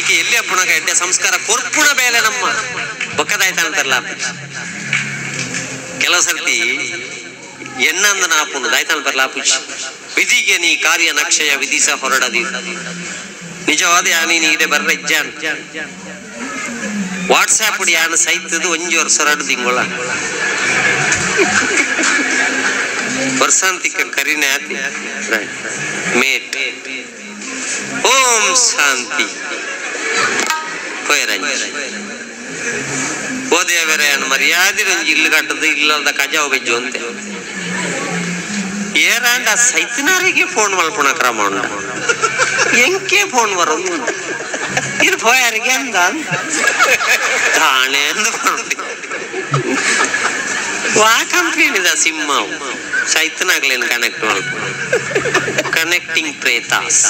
ಐಕೆ ಎಲ್ಲಿ ಅಪ್ಪುಣಗ ಎಡ್ಡೆ ಸಂಸ್ಕಾರ ಕೊರ್ಪುಣ ಬೇಲೆ ನಮ್ಮ ಬೊಕ್ಕದಾಯ್ತ ಅಂತಾರಲ್ಲ. ಕೆಲವು ಸರ್ತಿ ಎನ್ನಂದನ ಆಪುಂಡು ದಾಯ್ತಾನ ಬರಲ್ಲ ಆಪುಜಿ ವಿಧಿಗೆ ನೀ ಕಾರ್ಯ ನಕ್ಷಯ ವಿಧಿಸ ಹೊರಡದಿ ನಿಜವಾದ ಯಾನಿ ಇದೆ ಬರ್ರ ಇಜ್ಜಾನ್ ವಾಟ್ಸ್ಆಪ್ ಯಾನ ಸೈತದು ಒಂಜಿ ವರ್ಷ ಹೊರಡು ತಿಂಗಳ ವರ್ಷಾಂತಿಕ ಕರಿನೆ ಆತಿ ಮೇಟ್ ಓಂ ಶಾಂತಿ ಓದೇವರೆ ಮರ್ಯಾದೆ ಒಂಜಿ ಇಲ್ಲು ಕಟ್ಟದು ಇಲ್ಲದ ಕಜಾವ್ ಬೆಜ್ಜು ಅಂತೆ ಏರಾಂಡ ಸೈತನಾರಿಗೆ ಫೋನ್ ಮಲ್ಪುಣ ಕ್ರಮ ಉಂಡ ಎಂಕೆ ಫೋನ್ ಬರೋದು ಇದು ಹೋಯಾರಿಗೆ ಅಂದ ತಾಣೆ ಅಂದು ವಾ ಕಂಪ್ಲೀನಿದ ಸಿಂಹ ಸೈತನಾಗ್ಲೇನು ಕನೆಕ್ಟ್ ಮಾಡ್ಕೊ ಕನೆಕ್ಟಿಂಗ್ ಪ್ರೇತಾಸ್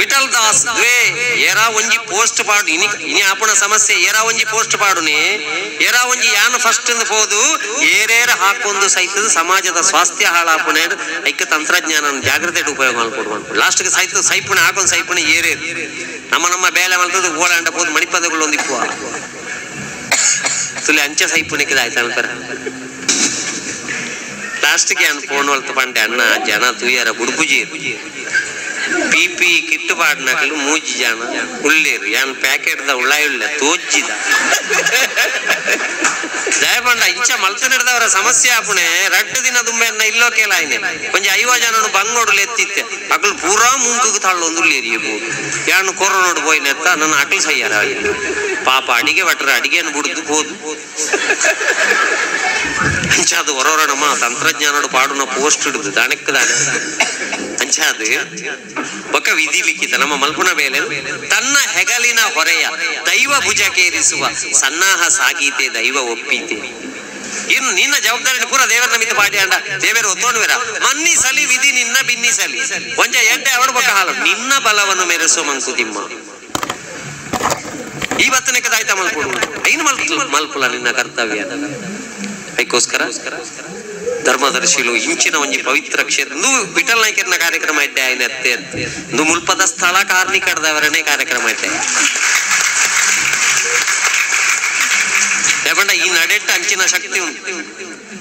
ವಿಠಲ್ ದಾಸ್ ದ್ವೇ ಏರಾ ಒಂಜಿ ಪೋಸ್ಟ್ ಪಾಡು ಇನಿ ಆಪುಣ ಸಮಸ್ಯೆ ಏರಾ ಒಂಜಿ ಪೋಸ್ಟ್ ಪಾಡುನೆ ಏರಾ ಒಂಜಿ ಯಾನ್ ಫಸ್ಟ್ ಪೋದು ಏರೇರ ಹಾಕೊಂದು ಸೈತದ ಸಮಾಜದ ಸ್ವಾಸ್ಥ್ಯ ಹಾಳಾಪುಣೆ ಐಕ್ಯ ತಂತ್ರಜ್ಞಾನ ಜಾಗ್ರತೆ ಉಪಯೋಗ ಮಾಡ್ಕೊಡುವಂತ ಲಾಸ್ಟ್ಗೆ ಸೈತ ಸೈಪುಣೆ ಹಾಕೊಂಡ್ ಸೈಪುಣೆ ಏರೇರು ನಮ್ಮ ಬೇಲೆ ಮಲ್ತದ್ದು ಓಡಾಂಡ ಪೋದು ಮಣಿಪದಗಳು ಒಂದಿಪ್ಪುವ ತುಲೆ ಅಂಚೆ ಸೈಪುಣಿಗೆ ಆಯ್ತು ಅಂತಾರ ಲಾಸ್ಟ್ಗೆ ಅನ್ ಫೋನ್ ಹೊಲ್ತ ಪಂಡೆ ಅಣ್ಣ ಜನ ತೂಯರ ಬುಡ್ಬುಜಿ ಪಿಪಿ ಕಿಟ್ಟು ಪಾಡ್ನಕಲು ಮೂಜಿ ಜನ ಉಳ್ಳೇರು ಯಾನ್ ಪ್ಯಾಕೆಟ್ ದ ಉಳ್ಳಾಯುಳ್ಳ ತೋಜಿದ ದಯಪಂಡ ಇಂಚ ಮಲ್ತ ನಡೆದವರ ಸಮಸ್ಯೆ ಆಪುಣೆ ರಡ್ಡು ದಿನ ದುಂಬೆನ್ನ ಇಲ್ಲೋ ಕೇಲಾಯ್ನೆ ಕೊಂಚ 50 ಜನನು ಬಂಗೋಡ್ಲು ಎತ್ತಿತ್ತೆ ಅಕಲು ಪೂರಾ ಮುಂಕುಗೆ ತಳ್ಳೊಂದು ಉಳ್ಳೇರಿ ಯಾನು ಕೊರೋನೋಡು ಪೋಯ್ನೆತ್ತ ನನ್ನ ಅಕಲು ಸಯ್ಯಾರ ಪಾಪ ಅಡಿಗೆ ಭಟ್ರ ಅಡಿಗೆಯನ್ನು ಬಿಡುದು ಹೋದು ಅಂಚಾದು ಹೊರವರ ನಮ್ಮ ತಂತ್ರಜ್ಞಾನೋಡು ಪಾಡುನ ಪೋಸ್ಟ್ ಹಿಡಿದು ದಾಣಕ್ಕೆ ದಾಣ ಅಂಚಾದು ಬೊಕ್ಕ ವಿಧಿ ಲಿಖಿತ ನಮ್ಮ ಮಲ್ಪುಣ ಬೇಲೆ ತನ್ನ ಹೆಗಲಿನ ಹೊರೆಯ ದೈವ ಭುಜಕೇರಿಸುವ ಸನ್ನಾಹ ಸಾಗೀತೆ ದೈವ ಒಪ್ಪೀತೆ ಇನ್ನು ನಿನ್ನ ಜವಾಬ್ದಾರಿ ಪೂರ ದೇವರ ನಮಿತ ಪಾಡಿ ಅಂಡ ದೇವರು ಒತ್ತೋಣುವೆರ ಮನ್ನಿಸಲಿ ವಿಧಿ ನಿನ್ನ ಬಿನ್ನಿಸಲಿ ಒಂಜ ಎಡ್ಡೆ ಅವಡು ಬೊಕ್ಕ ಹಾಲು ನಿನ್ನ ಬಲವನ್ನು ಮೆರೆಸೋ ಮಂಕುತಿಮ್ಮ ಇವತ್ತನಕ್ಕೆ ದಾಯ್ತ ಮಲ್ಪುಡು ಐನು ಮಲ್ಪುಲ ನಿನ್ನ ಕರ್ತವ್ಯ ಅದಕ್ಕೋಸ್ಕರ ಧರ್ಮದರ್ಶಿಲು ಇಂಚಿನ ಒಂಜಿ ಪವಿತ್ರ ಕ್ಷೇತ್ರ ವಿಠಲ್ ನಾಯ್ಕರ್ನ ಕಾರ್ಯಕ್ರಮ ಇದ್ದೆ ಆಯ್ನ ಅತ್ತೆ ಮುಲ್ಪದ ಸ್ಥಳ ಕಾರ್ಮಿಕರದವರನೇ ಕಾರ್ಯಕ್ರಮ ಇದ್ದೆ ಯಾಕಂಡ ಈ ನಡೆಟ್ಟ ಅಂಚಿನ ಶಕ್ತಿ ಉಂಟು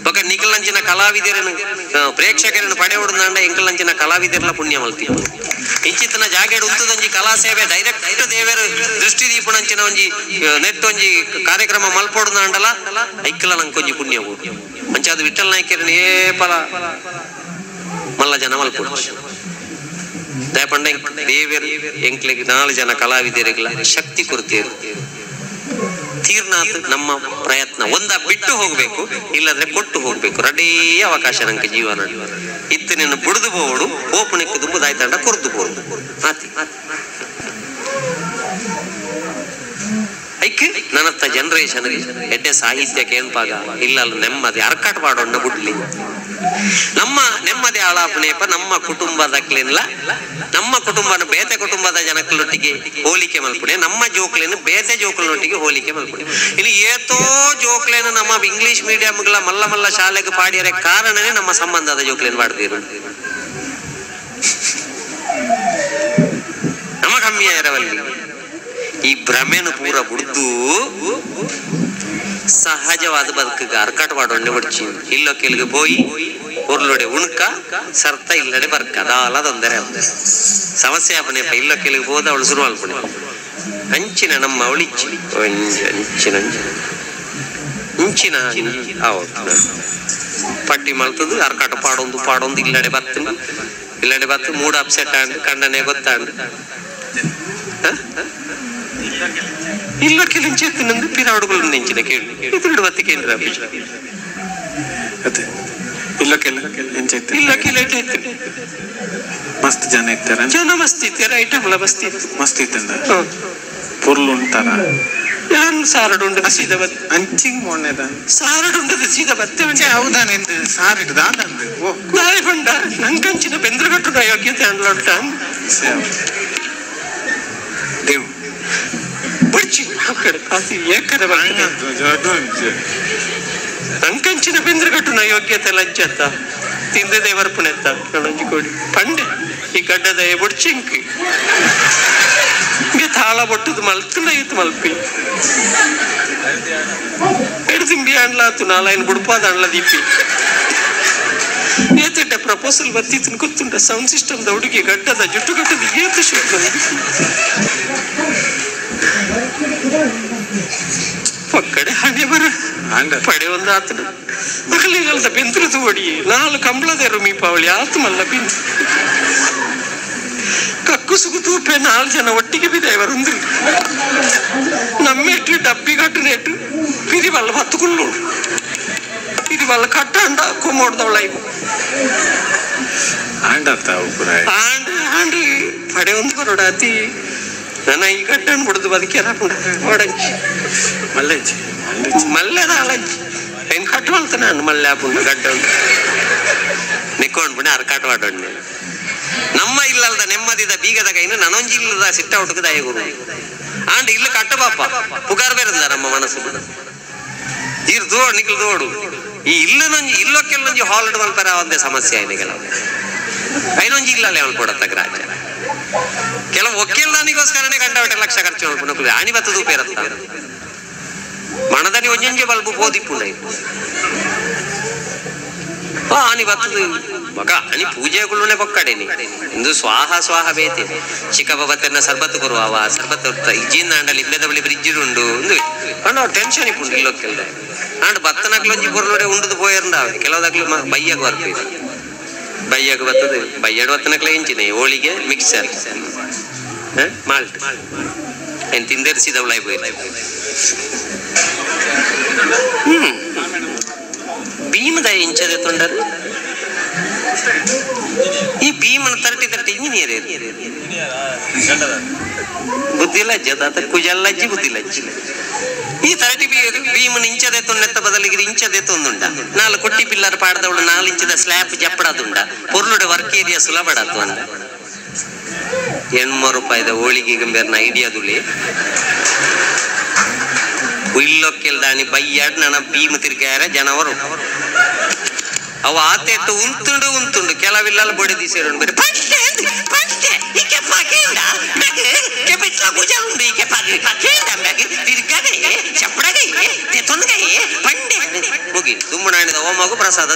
ಬೊಕ್ಕ ನಿಕಲಂಚಿನ ಕಲಾವಿದರನ್ನು ಪ್ರೇಕ್ಷಕರನ್ನು ಪಡೆ ಹೊಡೆದಂಡ ಎಂಕಲಂಚಿನ ಕಲಾವಿದರ್ಲ ಪುಣ್ಯ ಮಲ್ತಿ ಇಂಚಿತನ ಜಾಗೇಡು ಉತ್ತದೊಂಜಿ ಕಲಾ ಸೇವೆ ಡೈರೆಕ್ಟ್ ದೇವರ ದೃಷ್ಟಿ ದೀಪುಣಂಚಿನ ಒಂಜಿ ನೆಟ್ ಒಂಜಿ ಕಾರ್ಯಕ್ರಮ ಮಲ್ಪೊಡುದಂಡಲ ಐಕ್ಕಲ ನಂಕೊಂಜಿ ಪುಣ್ಯ ಹೋಗಿ ಅಂಚಾದ ವಿಠಲ್ ನಾಯ್ಕರನ್ನ ಏಪಲ ಮಲ್ಲ ಜನ ಮಲ್ಪೊಡು ದಯಪಂಡ ದೇವರು ಎಂಕ್ಲಿಗೆ 4 ಜನ ಕಲಾವಿದರಿಗೆಲ್ಲ ಶಕ್ತಿ ಕೊಡ್ತೀರು ತೀರ್ನಾಥ್ ನಮ್ಮ ಪ್ರಯತ್ನ ಒಂದ ಬಿಟ್ಟು ಹೋಗ್ಬೇಕು ಇಲ್ಲದ್ರೆ ಕೊಟ್ಟು ಹೋಗ್ಬೇಕು ರಡೇ ಅವಕಾಶ ನಂಗೆ ಜೀವನ ಇತ್ತು ನಿನ್ನ ಬುಡ್ದು ಬೋಡು ಓಪಣಿಕ್ಕೆ ದುಂಬುದಾಯ್ತಂಡ ಕೊರ್ದು ಬೋದು ಆತಿ ಐಕ್ ನನ್ನತ್ತ ಜನರೇಷನ್ ಎಡ್ಡೆ ಸಾಹಿತ್ಯ ಕೇಳ್ಪಾಗ ಇಲ್ಲ ನೆಮ್ಮದಿ ಅರ್ಕಾಟ್ ಮಾಡೋಣ ಬಿಡ್ಲಿ ನಮ್ಮ ನೆಮ್ಮದಿ ಆಳಾಪಣೆಪ ನಮ್ಮ ಕುಟುಂಬದಕ್ಲಿಲ್ಲ ನಮ್ಮ ಕುಟುಂಬನ ಬೇತೆ ಕುಟುಂಬದ ಜನಗಳೊಟ್ಟಿಗೆ ಹೋಲಿಕೆ ಮಲ್ಪುಣೆ ನಮ್ಮ ಜೋಕ್ಲೇನು ಬೇತೆ ಜೋಕ್ಲನೊಟ್ಟಿಗೆ ಹೋಲಿಕೆ ಮಲ್ಪುಣೆ ಇಲ್ಲಿ ಏತೋ ಜೋಕ್ಲೇನು ನಮ್ಮ ಇಂಗ್ಲಿಷ್ ಮೀಡಿಯಂಗಳ ಮಲ್ಲ ಮಲ್ಲ ಶಾಲೆಗೆ ಪಾಡಿಯರೆ ಕಾರಣನೇ ನಮ್ಮ ಸಂಬಂಧದ ಜೋಕ್ಲೇನು ಪಾಡ್ದಿರು ನಮ್ಮ ಕಮ್ಮಿಯ ಇರವಲ್ಲಿ ಈ ಭ್ರಮೆನು ಪೂರ ಬುಡ್ದು ಸಹಜವಾದ ಬದುಕಿಗೆ ಅರ್ಕಾಟ ಮಾಡೋಣ ಬಿಡ್ಚಿ ಇಲ್ಲೋ ಕೆಲ್ಗೆ ಹೋಯಿ ಉರ್ಲೊಡೆ ಉಣ್ಕ ಸರ್ತ ಇಲ್ಲಡೆ ಬರ್ಕ ಅದಾಲ ತೊಂದರೆ ಸಮಸ್ಯೆ ಆಪನೆಪ್ಪ ಇಲ್ಲೋ ಕೆಲ್ಗೆ ಹೋದ ಅವಳು ಶುರು ಅಲ್ಪಣೆ ಅಂಚಿನ ನಮ್ಮ ಅವಳಿಚ್ಚಿ ಅಂಚಿನ ಇಂಚಿನ ಹೌದು ಪಟ್ಟಿ ಮಲ್ತದು ಅರ್ಕಾಟ ಪಾಡೊಂದು ಇಲ್ಲಡೆ ಬತ್ತು ಮೂಡ್ ಅಪ್ಸೆಟ್ ಆಂಡ್ ಕಂಡನೆ ಗೊತ್ತಾಂಡ್ ಇಲ್ಲ ಕೆಲಂಚೆತ್ತಿನಂದು ಪಿರಾಡುಗಳು ನೆಂಚಿನ ಕೇಳಿ ಇದು ಬತ್ತಿ ಕೇಂದ್ರ ಅದೇ ಇಲ್ಲಕ್ಕೆಲ್ಲ ಮಸ್ತ್ ಜನ ಇರ್ತಾರ ಜನ ಮಸ್ತ್ ಇರ್ತಾರ ಐಟಮ್ಲ ಮಸ್ತ್ ಇತ್ತಂದ ಪುರ್ಲು ಉಂಟಾರ ನಾನು ಸಾರಡುಂಡ ಸೀದ ಬತ್ ಅಂಚಿಂಗ್ ಮೊನ್ನೆದ ಸಾರಡುಂಡದ ಸೀದ ಬತ್ತೆ ಹೌದಾ ನಿಂದು ಸಾರಿಡ್ದ ಅಂದು ಓ ನಾಯಿ ಬಂಡ ನಂಕಂಚಿನ ಬೆಂದ್ರಗಟ್ಟು ಯೋಗ್ಯತೆ ಅನ್ಲೊಟ್ಟ ದೇವ್ ಬಡ್ಚಿ ಕಡೆ ಕಾಸಿ ಏಕದ ನಂಕಂಚಿನ ಬೆಂದ್ರಗಟ್ಟು ಯೋಗ್ಯತೆ ಲಜ್ಜತ್ತ ತಿಂದು ದೇವರ್ಪಣೆ ಎತ್ತ ನೊಂಜಿ ಕೋಡಿ ಪಂಡೆ ಈ ಗಡ್ಡದ ಬುಡ್ಚಿಂಕ್ ತಾಳ ಬೊಟ್ಟದು ಮಲ್ತಂಡ ಇತ್ತು ಮಲ್ಪಿ ಎಡ್ದಿಂಬಿ ಅಂಡ್ಲಾತು ನಾಲಾಯನ್ ಬುಡ್ಪಾದ ಅಂಡ್ಲ ದೀಪಿ ಏತಡ್ಡ ಪ್ರಪೋಸಲ್ ಬತ್ತಿತ್ತು ಗೊತ್ತುಂಟ ಸೌಂಡ್ ಸಿಸ್ಟಮ್ದ ಹುಡುಗಿ ಗಡ್ಡದ ಜುಟ್ಟು ಗಡ್ಡದ ಏತು ಶುದ್ಧ ಪಕ್ಕಡೆ ಹಣೆ ಬರ ಪಡೆ ಒಂದು ಆತನ ಮಕ್ಕಳಿಗಲ್ದ ಬೆಂದ್ರದು ಒಡಿ 4 ಕಂಬಳದೇರು ಮೀಪಾವಳಿ ಆತು ಮಲ್ಲ ಬಿಂದು ಕಕ್ಕು ಸುಗು ತೂಪೆ 4 ಜನ ಒಟ್ಟಿಗೆ ಬಿದ್ದೆವರೊಂದು ನಮ್ಮೆಟ್ಟು ಡಬ್ಬಿ ಕಟ್ಟನೇಟು ಪಿರಿ ಬಲ್ಲ ಹತ್ತುಕೊಂಡು ಪಿರಿ ಬಲ್ಲ ಕಟ್ಟ ಅಂಡ ಕೊಮ್ಮೋಡ್ದವಳ ಇವು ಆಂಡ ಪಡೆ ಒಂದು ಬರೋಡಾತಿ ನನ್ನ ಈ ಗಡ್ಡನ್ನು ಬಿಡುದು ಬದುಕ್ಯಾರ ಓಡಂಚಿ ಮಲ್ಲೆದ ಅಳಂಚಿ ಹೆಂಗ್ ಕಟ್ಟು ಮಾಡ್ತಾನೆ ನಾನು ಮಲ್ಲೆ ಹಾಪುಂಡು ಗಡ್ಡ ಉಂಟು ನಿಕ್ಕೊಂಡು ಬಿಡಿ ಅರ್ಕಾಟು ಆಡೋಣ ನಮ್ಮ ಇಲ್ಲದ ನೆಮ್ಮದಿದ ಬೀಗದ ಕೈನು ನನೊಂಜಿ ಇಲ್ಲದ ಸಿಟ್ಟ ಹುಡುಕ ದಯಗುರು ಆಂಡ್ ಇಲ್ಲ ಕಟ್ಟ ಬಾಪ ಪುಗಾರ್ ಬೇರೆಂದ ನಮ್ಮ ಮನಸ್ಸು ಇರ್ ದೋಡ್ ನಿಖಲ್ ದೋಡು ಈ ಇಲ್ಲನೊಂಜಿ ಇಲ್ಲೊಕ್ಕೆಲ್ಲೊಂಜಿ ಹಾಲ್ಡ್ ಮಲ್ಪರ ಒಂದೇ ಸಮಸ್ಯೆ ಏನಿಗೆಲ್ಲ ಐನೊಂಜಿ ಇಲ್ಲಲ್ಲೇ ಅವನು ಕೊಡತ್ತ ರಾಜ ಕೆಲವು ಒಕ್ಕೆಲ್ದಾನಿಗೋಸ್ಕರನೇ ಗಂಟೆ ಲಕ್ಷ ಖರ್ಚು ಮಾಡ್ಕೊಂಡು ಆಣಿ ಬತ್ತದು ಬೇರತ್ತ ಮಣದನಿ ಒಂಜೊಂಜೆ ಬಲ್ಬು ಬೋದಿಪ್ಪುಂಡ ಆನಿ ಬತ್ತದು ಮಗ ಆನಿ ಪೂಜೆಗಳನ್ನೇ ಬೊಕ್ಕಡೇನಿ ಇಂದು ಸ್ವಾಹ ಸ್ವಾಹ ಬೇತೆ ಚಿಕ್ಕಪ್ಪ ಬತ್ತನ್ನ ಸರ್ಬತ್ತು ಕೊರುವ ಸರ್ಬತ್ತು ಇಜ್ಜಿಂದ ಆಂಡಲ್ಲಿ ಇಬ್ಬದ ಬಳಿ ಫ್ರಿಜ್ ಉಂಡು ಒಂದು ಅಣ್ಣ ಟೆನ್ಷನ್ ಇಪ್ಪುಂಡು ಇಲ್ಲೊಕ್ಕೆಲ್ಲ ಆಂಡ್ ಬತ್ತನಕ್ಲೊಂಜಿ ಪೊರ್ಲೋಡೆ ಉಂಡುದು ಪೋಯರ್ಂಡ ಬಯ್ಯಗ್ ಬರ್ಪಿದೆ ಬಯ್ಯಗ್ ಬರ್ತದೆ ಬಯ್ಯಡ್ ಬತ್ತನಕ್ಲ ಹೆಂಚಿನ ಹೋಳಿಗೆ ಮಿಕ್ಸರ್ ಮಾಲ್ಟ್ ಏನ್ ತಿಂದೆರಿಸಿದವಳಾಯ್ போய் ಭೀಮದ ಇಂಚದೆ ತೊಂಡರು ಈ ಭೀಮನ 30 ಇಂಜಿನಿಯರ್ ಬುದ್ಧಿಲಜ್ಜದ ಕುಜಲ್ಲಜ್ಜಿ ಬುದ್ಧಿಲಜ್ಜಿ ಈ 30 ಭೀಮನ ಇಂಚದೆ ತೊನ್ನೆತ್ತ ಬದಲಿಗೆ ಇಂಚದೆ ತೊಂದುಂಡ 4 ಕೊಟ್ಟಿ ಪಿಲ್ಲರ್ ಪಾಡ್ದವಳು 4 ಇಂಚದ ಸ್ಲ್ಯಾಬ್ ಜಪ್ಪಡದುಂಡ ಪೊರ್ಲುಡೆ ವರ್ಕ್ ಏರಿಯಾ ಸುಲಭಡತ್ತು ಅಂದ 800 ರೂಪಾಯಿದ ಹೋಳಿಗೆ ಗಂಬೇರ್ನ ಐಡಿಯಾದುಳಿ ಇಲ್ಲೊಕ್ಕೆಲ್ದಾನಿ ಬಯ್ಯಾಡ್ ನನ್ನ ಭೀಮ ತಿರ್ಗಾರ ಜನವರು ಅವು ಆತೆಟ್ಟು ಉಂತುಂಡು ಕೆಲವಿಲ್ಲ ಬೊಡಿ ಸೇರೋಣ ಬೇರೆ ಮುಗಿ ದುಮ್ಮನಾಣಿದ ಓಮಗು ಪ್ರಸಾದ